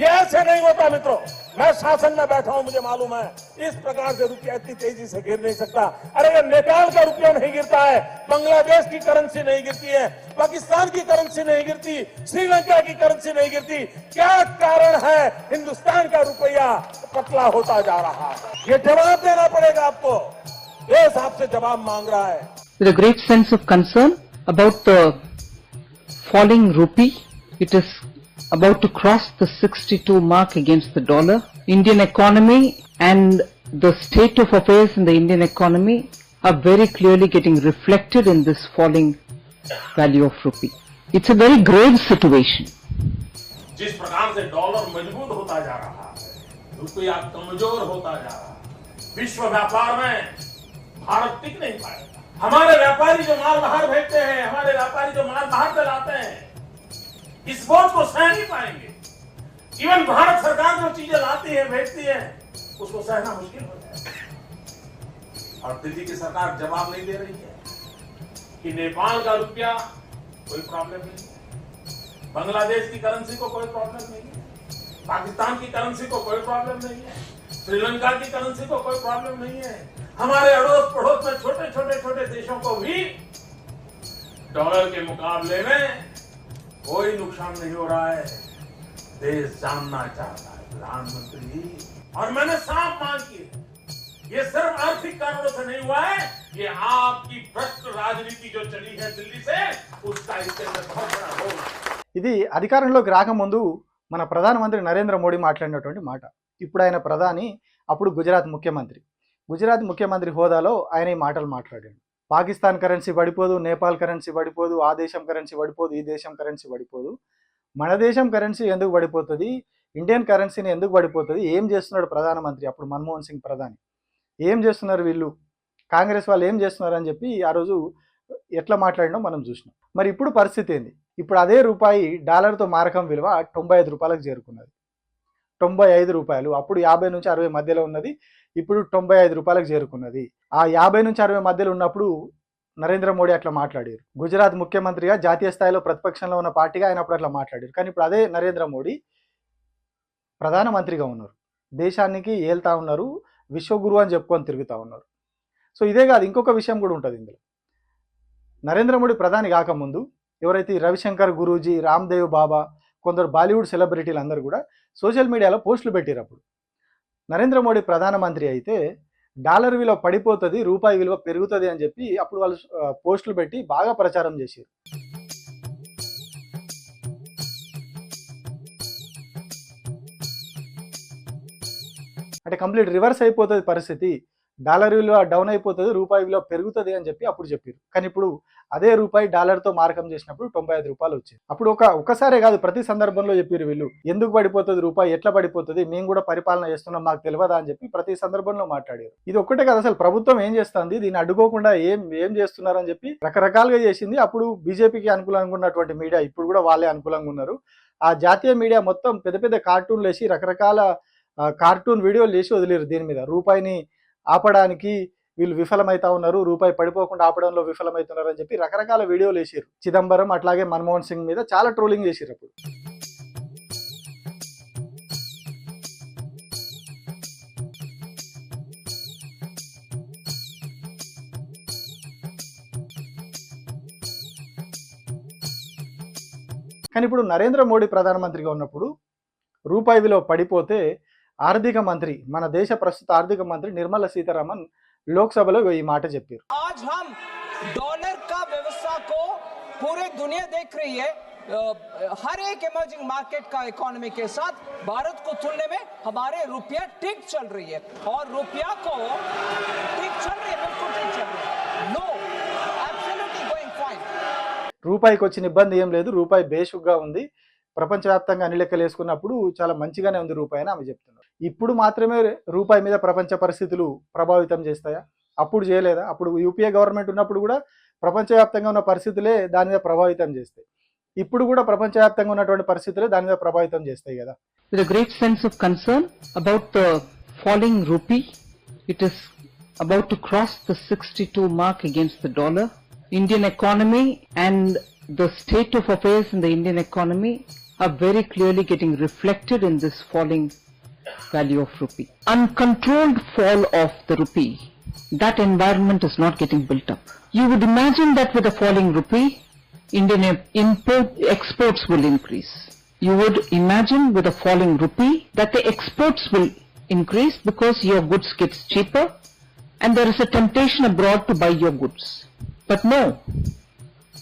ये ऐसे नहीं होता मित्रों। मैं शासन में बैठा हूं, मुझे मालूम है इस प्रकार से रुपया इतनी तेजी से गिर नहीं सकता। अरे ये नेपाल का रुपया नहीं गिरता है, बांग्लादेश की करेंसी नहीं गिरती है, पाकिस्तान की करेंसी नहीं गिरती, श्रीलंका की करेंसी नहीं गिरती। क्या कारण है हिंदुस्तान का रुपया पतला होता जा रहा है? ये जवाब देना पड़ेगा आपको। देश आपसे जवाब मांग रहा है। With a great sense of concern about the falling rupee, it is about to cross the 62 mark against the dollar. Indian economy and the state of affairs in the Indian economy are very clearly getting reflected in this falling value of rupee. It's a very grave situation. जिस प्रकार से dollar मजबूत होता जा रहा है, रुपया कमजोर होता जा रहा है, विश्व व्यापार में भारत टिक नहीं पाएगा। हमारे व्यापारी जो माल बाहर भेजते हैं, हमारे व्यापारी जो माल बाहर से लाते हैं, इस बोझ को सह नहीं पाएंगे। इवन भारत सरकार जो चीजें लाती है, भेजती है, उसको सहना मुश्किल हो जाएगा। और दिल्ली की सरकार जवाब नहीं दे रही है कि नेपाल का रुपया कोई प्रॉब्लम नहीं है, बांग्लादेश की करेंसी को कोई प्रॉब्लम नहीं है, पाकिस्तान की करेंसी को कोई प्रॉब्लम नहीं है, श्रीलंका की करेंसी को कोई प्रॉब्लम नहीं है। हमारे अड़ोस पड़ोस में छोटे देशों को भी डॉलर के मुकाबले में कोई नुकसान नहीं हो रहा है। देश जानना चाहता है प्रधानमंत्री जी, और मैंने साफ मांग की है, ये सिर्फ आर्थिक कारणों से नहीं हुआ है, ये आपकी भ्रष्ट राजनीति जो चली है दिल्ली से, उसका इसके अंदर बहुत बड़ा रोल है। ఇది అధికారంలోకి రాకముందు మన ప్రధానమంత్రి నరేంద్ర మోడీ మాట్లాడినటువంటి మాట. ఇప్పుడు ఆయన ప్రధాని, అప్పుడు గుజరాత్ ముఖ్యమంత్రి హోదాలో ఆయన ఈ మాటలు మాట్లాడాడు. పాకిస్తాన్ కరెన్సీ పడిపోదు, నేపాల్ కరెన్సీ పడిపోదు, ఆ దేశం కరెన్సీ పడిపోదు, ఈ దేశం కరెన్సీ పడిపోదు, మన దేశం కరెన్సీ ఎందుకు పడిపోతుంది, ఇండియన్ కరెన్సీని ఎందుకు పడిపోతుంది, ఏం చేస్తున్నాడు ప్రధానమంత్రి, అప్పుడు మన్మోహన్ సింగ్ ప్రధాని, ఏం చేస్తున్నారు వీళ్ళు, కాంగ్రెస్ వాళ్ళు ఏం చేస్తున్నారు అని చెప్పి ఆ రోజు ఎట్లా మాట్లాడినో మనం చూసినాం. మరి ఇప్పుడు పరిస్థితి ఏంది? ఇప్పుడు అదే రూపాయి డాలర్తో మారకం విలువ 95 రూపాయలకు చేరుకున్నది. 95 రూపాయలు, అప్పుడు 50 నుంచి 60 మధ్యలో ఉన్నది, ఇప్పుడు 95 రూపాయలకు చేరుకున్నది. ఆ 50 నుంచి 60 మధ్యలో ఉన్నప్పుడు నరేంద్ర మోడీ అట్లా మాట్లాడారు. గుజరాత్ ముఖ్యమంత్రిగా, జాతీయ స్థాయిలో ప్రతిపక్షంలో ఉన్న పార్టీగా ఆయన అప్పుడు అట్లా మాట్లాడారు. కానీ ఇప్పుడు అదే నరేంద్ర మోడీ ప్రధానమంత్రిగా ఉన్నారు, దేశానికి ఏల్తా ఉన్నారు, విశ్వగురు అని చెప్పుకొని తిరుగుతూ ఉన్నారు. సో ఇదే కాదు, ఇంకొక విషయం కూడా ఉంటుంది ఇందులో. నరేంద్ర మోడీ ప్రధాని కాకముందు ఎవరైతే రవిశంకర్ గురూజీ, రామ్దేవ్ బాబా, కొందరు బాలీవుడ్ సెలబ్రిటీలు అందరూ కూడా సోషల్ మీడియాలో పోస్టులు పెట్టారు. అప్పుడు నరేంద్ర మోడీ ప్రధానమంత్రి అయితే డాలర్ విలువ పడిపోతుంది, రూపాయి విలువ పెరుగుతుంది అని చెప్పి అప్పుడు వాళ్ళు పోస్టులు పెట్టి బాగా ప్రచారం చేశారు. అంటే కంప్లీట్ రివర్స్ అయిపోతుంది పరిస్థితి, డాలర్ విలువ డౌన్ అయిపోతుంది, రూపాయి విలువ పెరుగుతుంది అని చెప్పి అప్పుడు చెప్పారు. కానీ ఇప్పుడు అదే రూపాయి డాలర్తో మార్కం చేసినప్పుడు 95 రూపాయలు వచ్చాయి. అప్పుడు ఒకసారే కాదు, ప్రతి సందర్భంలో చెప్పారు వీళ్ళు, ఎందుకు పడిపోతుంది రూపాయి, ఎట్లా పడిపోతుంది, మేము కూడా పరిపాలన చేస్తున్నాం, మాకు తెలియదా అని చెప్పి ప్రతి సందర్భంలో మాట్లాడారు. ఇది ఒక్కటే కాదు, అసలు ప్రభుత్వం ఏం చేస్తుంది, దీన్ని అడ్డుకోకుండా ఏం చేస్తున్నారని చెప్పి రకరకాలుగా చేసింది. అప్పుడు బీజేపీకి అనుకూలంగా ఉన్నటువంటి మీడియా ఇప్పుడు కూడా వాళ్ళే అనుకూలంగా ఉన్నారు. ఆ జాతీయ మీడియా మొత్తం పెద్ద కార్టూన్లు వేసి, రకరకాల కార్టూన్ వీడియోలు చేసి వదిలేరు. దీని మీద రూపాయిని ఆపడానికి వీళ్ళు విఫలమైతా ఉన్నారు, రూపాయి పడిపోకుండా ఆపడంలో విఫలమవుతున్నారు అని చెప్పి రకరకాల వీడియోలు వేసారు. చిదంబరం అట్లాగే మన్మోహన్ సింగ్ మీద చాలా ట్రోలింగ్ చేసారు. అప్పుడు కానీ ఇప్పుడు నరేంద్ర మోడీ ప్రధానమంత్రిగా ఉన్నప్పుడు రూపాయి విలువ పడిపోతే ఆర్థిక మంత్రి, మన దేశ ప్రస్తుత ఆర్థిక మంత్రి నిర్మలా సీతారామన్ లోక్సభలో ఈ మాట చెప్పారు. आज हम डॉलर का व्यवस्था को पूरे दुनिया देख रही है, हर एक इमर्जिंग मार्केट का इकोनॉमी के साथ भारत को तुलने में हमारे रुपया ठीक चल रही है, और रुपया को ठीक चल रही है, बिल्कुल ठीक चल रही है, नो एब्सोल्युटली गोइंग फाइन. రూపాయికి వచ్చిన ఇబ్బంది ఏం లేదు, రూపాయి బేషుగ్గా ఉంది, ప్రపంచవ్యాప్తంగా అన్ని లెక్కలు వేసుకున్నప్పుడు చాలా మంచిగానే ఉంది రూపాయి అని ఆమె చెప్తున్నారు. ఇప్పుడు మాత్రమే రూపాయి మీద ప్రపంచ పరిస్థితులు ప్రభావితం చేస్తాయా? అప్పుడు చేయలేదా? అప్పుడు యూపీఏ గవర్నమెంట్ ఉన్నప్పుడు కూడా ప్రపంచవ్యాప్తంగా ఉన్న పరిస్థితులే దాని మీద ప్రభావితం చేస్తాయి. ఇప్పుడు కూడా ప్రపంచవ్యాప్తంగా ఉన్నటువంటి పరిస్థితులే దాని మీద ప్రభావితం చేస్తాయి కదా. With a great sense of concern about the falling rupee, it is about to cross the 62 mark against the dollar. Indian economy and the state of affairs in the Indian economy are very clearly getting reflected in this falling value of rupee. Uncontrolled fall of the rupee, that environment is not getting built up. You would imagine that with a falling rupee, Indian exports will increase. You would imagine with a falling rupee that the exports will increase because your goods gets cheaper and there is a temptation abroad to buy your goods. But no,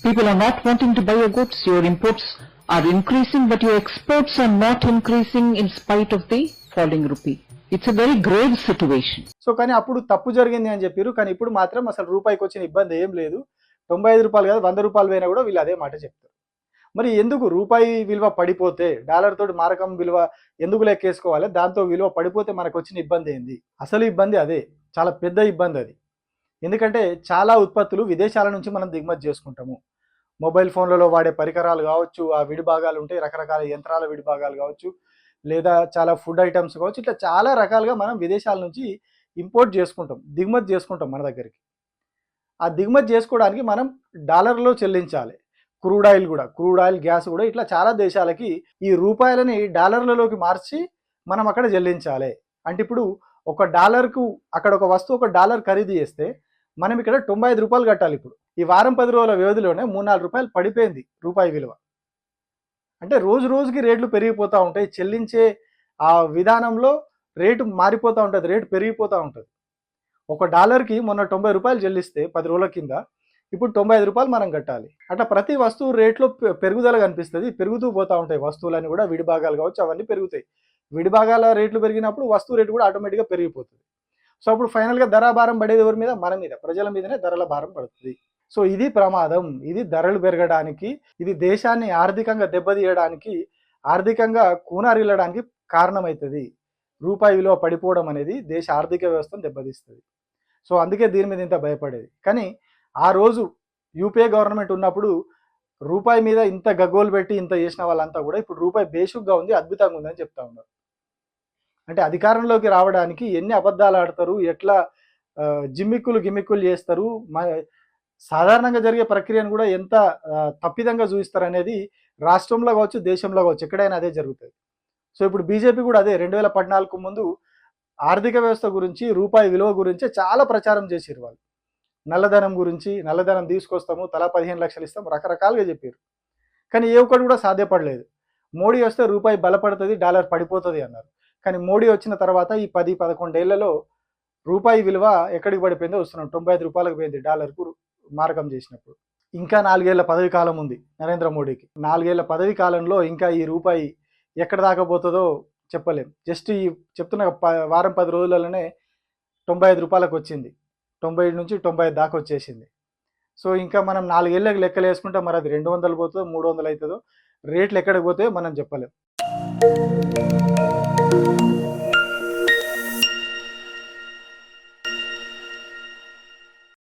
people are not wanting to buy your goods. Your imports are increasing, but your exports are not increasing in spite of the falling rupee. It's a very grave situation. So కానీ అప్పుడు తప్పు జరిగింది అని చెప్పారు. కానీ ఇప్పుడు మాత్రం అసలు రూపాయికి వచ్చిన ఇబ్బంది ఏం లేదు. 95 రూపాయలు కాదు 100 రూపాయలు పోయినా కూడా వీళ్ళు అదే మాట చెప్తారు. మరి ఎందుకు రూపాయి విలువ పడిపోతే డాలర్ తోటి మారకం విలువ ఎందుకు లెక్కేసుకోవాలి? దాంతో విలువ పడిపోతే మనకు వచ్చిన ఇబ్బంది ఏంది? అసలు ఇబ్బంది అదే, చాలా పెద్ద ఇబ్బంది అది. ఎందుకంటే చాలా ఉత్పత్తులు విదేశాల నుంచి మనం దిగుమతి చేసుకుంటాము. మొబైల్ ఫోన్లలో వాడే పరికరాలు కావచ్చు, ఆ విడిభాగాలు ఉంటాయి, రకరకాల యంత్రాల విడిభాగాలు కావచ్చు, లేదా చాలా ఫుడ్ ఐటమ్స్ కావచ్చు, ఇట్లా చాలా రకాలుగా మనం విదేశాల నుంచి ఇంపోర్ట్ చేసుకుంటాం, దిగుమతి చేసుకుంటాం మన దగ్గరికి. ఆ దిగుమతి చేసుకోవడానికి మనం డాలర్లో చెల్లించాలి. క్రూడ్ ఆయిల్, గ్యాస్ కూడా ఇట్లా చాలా దేశాలకి ఈ రూపాయలని డాలర్లలోకి మార్చి మనం అక్కడ చెల్లించాలి. అంటే ఇప్పుడు ఒక డాలర్కు అక్కడ ఒక వస్తువు $1 ఖరీదు చేస్తే మనం ఇక్కడ 95 రూపాయలు కట్టాలి. ఇప్పుడు ఈ వారం 10 రోజుల వ్యవధిలోనే 3-4 రూపాయలు పడిపోయింది రూపాయి విలువ. అంటే రోజు రోజుకి రేట్లు పెరిగిపోతూ ఉంటాయి. చెల్లించే ఆ విధానంలో రేటు మారిపోతూ ఉంటుంది, రేటు పెరిగిపోతూ ఉంటుంది. $1కి మొన్న 90 రూపాయలు చెల్లిస్తే 10 రోజుల కింద ఇప్పుడు 95 రూపాయలు మనం కట్టాలి. అట్లా ప్రతి వస్తువు రేట్లో పెరుగుదల కనిపిస్తుంది. పెరుగుతూ పోతూ ఉంటాయి వస్తువులన్నీ కూడా, విడిభాగాలు కావచ్చు అవన్నీ పెరుగుతాయి. విడిభాగాల రేట్లు పెరిగినప్పుడు వస్తువు రేటు కూడా ఆటోమేటిక్గా పెరిగిపోతుంది. సో అప్పుడు ఫైనల్గా ధర భారం పడేది ఎవరి మీద? మన మీద, ప్రజల మీదనే ధరల భారం పడుతుంది. సో ఇది ప్రమాదం. ఇది ధరలు పెరగడానికి, ఇది దేశాన్ని ఆర్థికంగా దెబ్బతీయడానికి, ఆర్థికంగా కూనారిల్లడానికి కారణమవుతుంది. రూపాయి విలువ పడిపోవడం అనేది దేశ ఆర్థిక వ్యవస్థను దెబ్బతీస్తుంది. సో అందుకే దీని మీద ఇంత భయపడేది. కానీ ఆ రోజు యూపీఏ గవర్నమెంట్ ఉన్నప్పుడు రూపాయి మీద ఇంత గగ్గోలు పెట్టి ఇంత చేసిన వాళ్ళంతా కూడా ఇప్పుడు రూపాయి బేషుగ్గా ఉంది, అద్భుతంగా ఉందని చెప్తా ఉన్నారు. అంటే అధికారంలోకి రావడానికి ఎన్ని అబద్ధాలు ఆడతారు, ఎట్లా గిమ్మిక్కులు చేస్తారు, సాధారణంగా జరిగే ప్రక్రియను కూడా ఎంత తప్పిదంగా చూపిస్తారు అనేది రాష్ట్రంలో కావచ్చు, దేశంలో కావచ్చు, ఎక్కడైనా అదే జరుగుతుంది. సో ఇప్పుడు బీజేపీ కూడా అదే 2014 ముందు ఆర్థిక వ్యవస్థ గురించి, రూపాయి విలువ గురించి చాలా ప్రచారం చేసారు వాళ్ళు. నల్లధనం గురించి, నల్లధనం తీసుకొస్తాము, తలా 15 లక్షలు ఇస్తాం, రకరకాలుగా చెప్పారు. కానీ ఏ ఒక్కటి కూడా సాధ్యపడలేదు. మోడీ వస్తే రూపాయి బలపడుతుంది, డాలర్ పడిపోతుంది అన్నారు. కానీ మోడీ వచ్చిన తర్వాత ఈ 10-11 ఏళ్లలో రూపాయి విలువ ఎక్కడికి పడిపోయిందో వస్తున్నాం. 95 రూపాయలకు పోయింది డాలర్కు మారకం చేసినప్పుడు. ఇంకా 4 ఏళ్ల పదవి కాలం ఉంది నరేంద్ర మోడీకి. 4 ఏళ్ల పదవి కాలంలో ఇంకా ఈ రూపాయి ఎక్కడ దాకా పోతుందో చెప్పలేం. జస్ట్ ఈ చెప్తున్న వారం 10 రోజులలోనే 95 రూపాయలకు వచ్చింది. 90 నుంచి 95 దాకా వచ్చేసింది. సో ఇంకా మనం 4 ఏళ్ళకి లెక్కలు వేసుకుంటే మరి అది 200 పోతుందో 300 అవుతుందో, రేట్లు ఎక్కడికి పోతాయో మనం చెప్పలేం.